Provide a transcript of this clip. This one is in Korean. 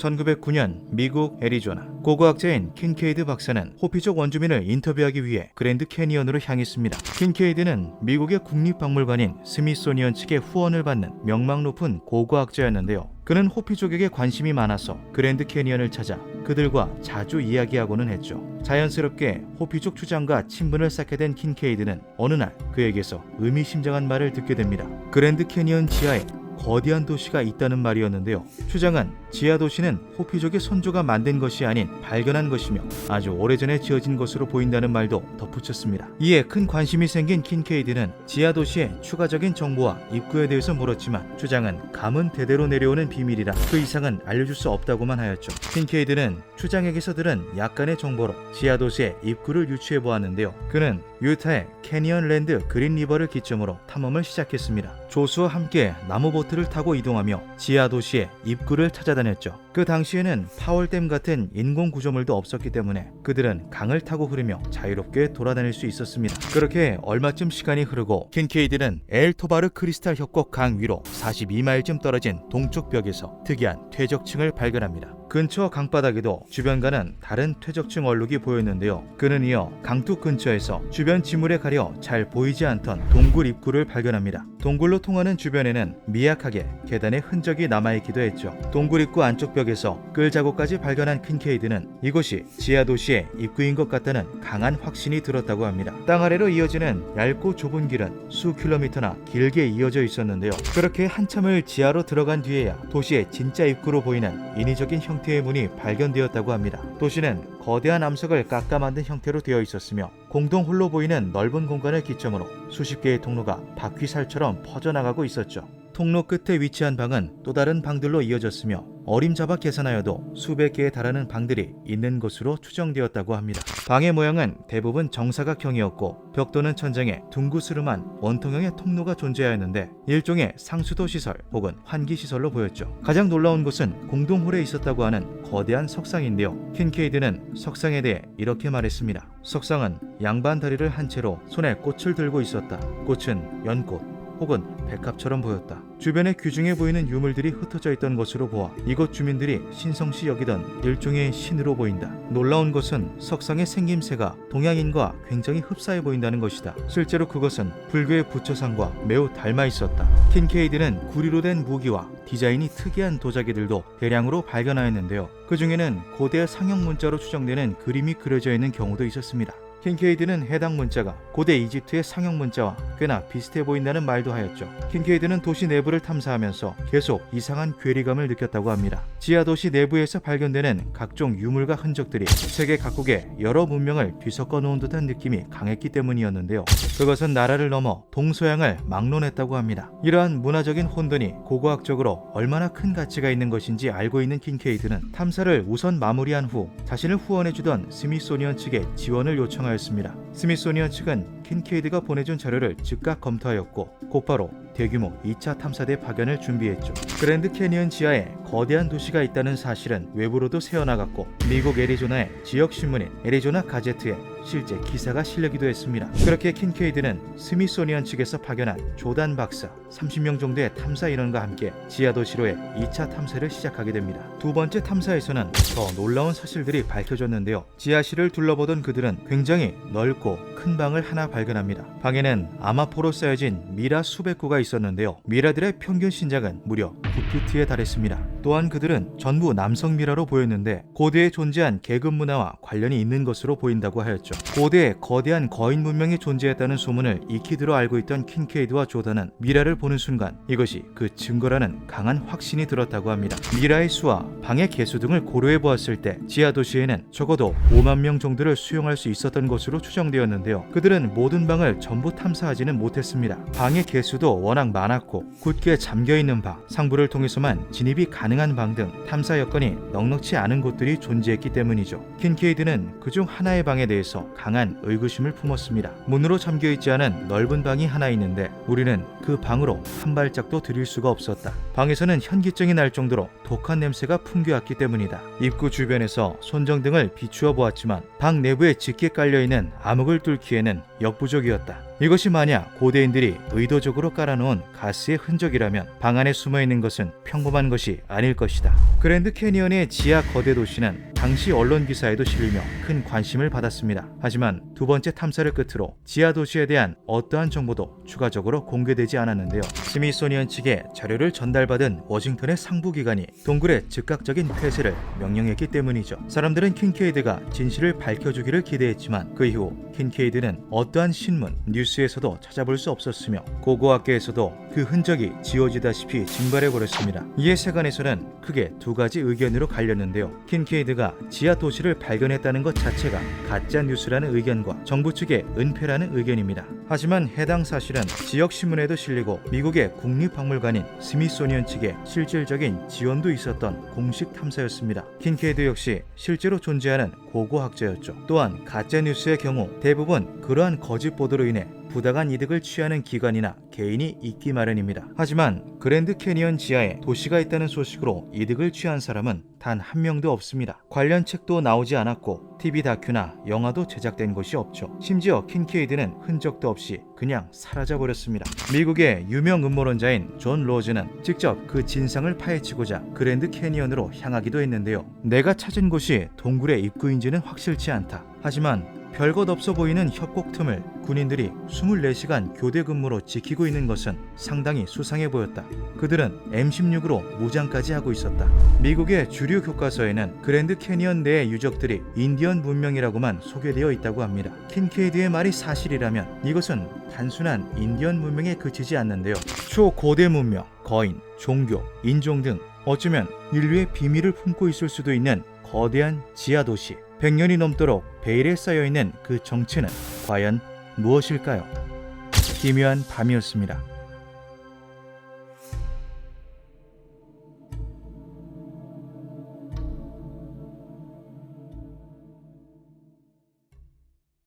1909년 미국 애리조나 고고학자인 킨케이드 박사는 호피족 원주민을 인터뷰하기 위해 그랜드 캐니언으로 향했습니다. 킨케이드는 미국의 국립박물관인 스미소니언 측의 후원을 받는 명망 높은 고고학자였는데요. 그는 호피족에게 관심이 많아서 그랜드 캐니언을 찾아 그들과 자주 이야기하고는 했죠. 자연스럽게 호피족 추장과 친분을 쌓게 된 킨케이드는 어느 날 그에게서 의미심장한 말을 듣게 됩니다. 그랜드 캐니언 지하에 거대한 도시가 있다는 말이었는데요. 추장은 지하 도시는 호피족의 선조가 만든 것이 아닌 발견한 것이며 아주 오래전에 지어진 것으로 보인다는 말도 덧붙였습니다. 이에 큰 관심이 생긴 킨케이드는 지하 도시의 추가적인 정보와 입구에 대해서 물었지만 추장은 감은 대대로 내려오는 비밀이라 그 이상은 알려줄 수 없다고만 하였죠. 킨케이드는 추장에게서 들은 약간의 정보로 지하 도시의 입구를 유추해 보았는데요. 그는 유타의 캐니언랜드 그린리버를 기점으로 탐험을 시작했습니다. 조수와 함께 나무보트를 타고 이동하며 지하 도시의 입구를 찾아다녔죠. 그 당시에는 파월댐 같은 인공 구조물도 없었기 때문에 그들은 강을 타고 흐르며 자유롭게 돌아다닐 수 있었습니다. 그렇게 얼마쯤 시간이 흐르고 킨케이드는 엘토바르 크리스탈 협곡 강 위로 42마일쯤 떨어진 동쪽 벽에서 특이한 퇴적층을 발견합니다. 근처 강바닥에도 주변과는 다른 퇴적층 얼룩이 보였는데요. 그는 이어 강둑 근처에서 주변 지물에 가려 잘 보이지 않던 동굴 입구를 발견합니다. 동굴로 통하는 주변에는 미약하게 계단의 흔적이 남아있기도 했죠. 동굴 입구 안쪽 벽에서 끌자국까지 발견한 킨케이드는 이곳이 지하 도시의 입구인 것 같다는 강한 확신이 들었다고 합니다. 땅 아래로 이어지는 얇고 좁은 길은 수 킬로미터나 길게 이어져 있었는데요. 그렇게 한참을 지하로 들어간 뒤에야 도시의 진짜 입구로 보이는 인위적인 형태의 문이 발견되었다고 합니다. 도시는 거대한 암석을 깎아 만든 형태로 되어 있었으며 공동 홀로 보이는 넓은 공간을 기점으로 수십 개의 통로가 바퀴살처럼 퍼져나가고 있었죠. 통로 끝에 위치한 방은 또 다른 방들로 이어졌으며 어림잡아 계산하여도 수백 개에 달하는 방들이 있는 것으로 추정되었다고 합니다. 방의 모양은 대부분 정사각형이었고 벽도는 천장에 둥그스름한 원통형의 통로가 존재하였는데 일종의 상수도 시설 혹은 환기 시설로 보였죠. 가장 놀라운 것은 공동홀에 있었다고 하는 거대한 석상인데요. 킨케이드는 석상에 대해 이렇게 말했습니다. 석상은 양반 다리를 한 채로 손에 꽃을 들고 있었다. 꽃은 연꽃 혹은 백합처럼 보였다. 주변에 귀중해 보이는 유물들이 흩어져 있던 것으로 보아 이곳 주민들이 신성시 여기던 일종의 신으로 보인다. 놀라운 것은 석상의 생김새가 동양인과 굉장히 흡사해 보인다는 것이다. 실제로 그것은 불교의 부처상과 매우 닮아 있었다. 킨케이드는 구리로 된 무기와 디자인이 특이한 도자기들도 대량으로 발견하였는데요. 그 중에는 고대 상형 문자로 추정되는 그림이 그려져 있는 경우도 있었습니다. 킨케이드는 해당 문자가 고대 이집트의 상형 문자와 꽤나 비슷해 보인다는 말도 하였죠. 킨케이드는 도시 내부를 탐사하면서 계속 이상한 괴리감을 느꼈다고 합니다. 지하 도시 내부에서 발견되는 각종 유물과 흔적들이 세계 각국의 여러 문명을 뒤섞어 놓은 듯한 느낌이 강했기 때문이었는데요. 그것은 나라를 넘어 동서양을 막론했다고 합니다. 이러한 문화적인 혼돈이 고고학적으로 얼마나 큰 가치가 있는 것인지 알고 있는 킨케이드는 탐사를 우선 마무리한 후 자신을 후원해주던 스미소니언 측에 지원을 요청하였습니다. 스미소니언 측은 킨케이드가 보내준 자료를 즉각 검토하였고 곧바로 대규모 2차 탐사대 파견을 준비했죠. 그랜드 캐니언 지하에 거대한 도시가 있다는 사실은 외부로도 새어나갔고 미국 애리조나의 지역신문인 애리조나 가제트에 실제 기사가 실리기도 했습니다. 그렇게 킨케이드는 스미소니언 측에서 파견한 조단 박사 30명 정도의 탐사 인원과 함께 지하 도시로의 2차 탐사를 시작하게 됩니다. 두 번째 탐사에서는 더 놀라운 사실들이 밝혀졌는데요. 지하실을 둘러보던 그들은 굉장히 넓고 큰 방을 하나 발견합니다. 방에는 아마포로 쌓여진 미라 수백 구가 있었는데요. 미라들의 평균 신장은 무려 9피트에 달했습니다. 또한 그들은 전부 남성 미라로 보였는데 고대에 존재한 계급 문화와 관련이 있는 것으로 보인다고 하였죠. 고대에 거대한 거인 문명이 존재했다는 소문을 익히 들어 알고 있던 킨케이드와 조단은 미라를 보는 순간 이것이 그 증거라는 강한 확신이 들었다고 합니다. 미라의 수와 방의 개수 등을 고려해 보았을 때 지하 도시에는 적어도 5만 명 정도를 수용할 수 있었던 것으로 추정되었는데요. 그들은 모든 방을 전부 탐사하지는 못했습니다. 방의 개수도 워낙 많았고 굳게 잠겨있는 방, 상부를 통해서만 진입이 가능한 방 등 탐사 여건이 넉넉치 않은 곳들이 존재했기 때문이죠. 킨케이드는 그중 하나의 방에 대해서 대해서 강한 의구심을 품었습니다. 문으로 잠겨있지 않은 넓은 방이 하나 있는데 우리는 그 방으로 한 발짝도 들일 수가 없었다. 방에서는 현기증이 날 정도로 독한 냄새가 풍겨왔기 때문이다. 입구 주변에서 손정등을 비추어 보았지만 방 내부에 짙게 깔려있는 암흑을 뚫기에는 역부족이었다. 이것이 만약 고대인들이 의도적으로 깔아놓은 가스의 흔적이라면 방 안에 숨어있는 것은 평범한 것이 아닐 것이다. 그랜드 캐니언의 지하 거대 도시는 당시 언론 기사에도 실리며 큰 관심을 받았습니다. 하지만 두 번째 탐사를 끝으로 지하 도시에 대한 어떠한 정보도 추가적으로 공개되지 않았는데요. 스미소니언 측에 자료를 전달받은 워싱턴의 상부기관이 동굴의 즉각적인 폐쇄를 명령했기 때문이죠. 사람들은 킨케이드가 진실을 밝혀주기를 기대했지만 그 이후 킨케이드는 어떠한 신문, 뉴스에서도 찾아볼 수 없었으며 고고학계에서도 그 흔적이 지워지다시피 증발해버렸습니다. 이에 세간에서는 크게 두 가지 의견으로 갈렸는데요. 킨케이드가 지하 도시를 발견했다는 것 자체가 가짜 뉴스라는 의견과 정부 측의 은폐라는 의견입니다. 하지만 해당 사실은 지역 신문에도 실리고 미국의 국립박물관인 스미소니언 측의 실질적인 지원도 있었던 공식 탐사였습니다. 킨케이드 역시 실제로 존재하는 고고학자였죠. 또한 가짜 뉴스의 경우 대부분 그러한 거짓 보도로 인해 부당한 이득을 취하는 기관이나 개인이 있기 마련입니다. 하지만 그랜드 캐니언 지하에 도시가 있다는 소식으로 이득을 취한 사람은 단 한 명도 없습니다. 관련 책도 나오지 않았고 TV 다큐나 영화도 제작된 것이 없죠. 심지어 킨케이드는 흔적도 없이 그냥 사라져버렸습니다. 미국의 유명 음모론자인 존 로즈는 직접 그 진상을 파헤치고자 그랜드 캐니언으로 향하기도 했는데요. 내가 찾은 곳이 동굴의 입구인지는 확실치 않다. 하지만 별것 없어 보이는 협곡 틈을 군인들이 24시간 교대 근무로 지키고 있는 것은 상당히 수상해 보였다. 그들은 M16으로 무장까지 하고 있었다. 미국의 주류 교과서에는 그랜드 캐니언 내의 유적들이 인디언 문명이라고만 소개되어 있다고 합니다. 킨케이드의 말이 사실이라면 이것은 단순한 인디언 문명에 그치지 않는데요. 초고대 문명, 거인, 종교, 인종 등 어쩌면 인류의 비밀을 품고 있을 수도 있는 거대한 지하도시. 100년이 넘도록 베일에 쌓여있는 그 정체는 과연 무엇일까요? 기묘한 밤이었습니다.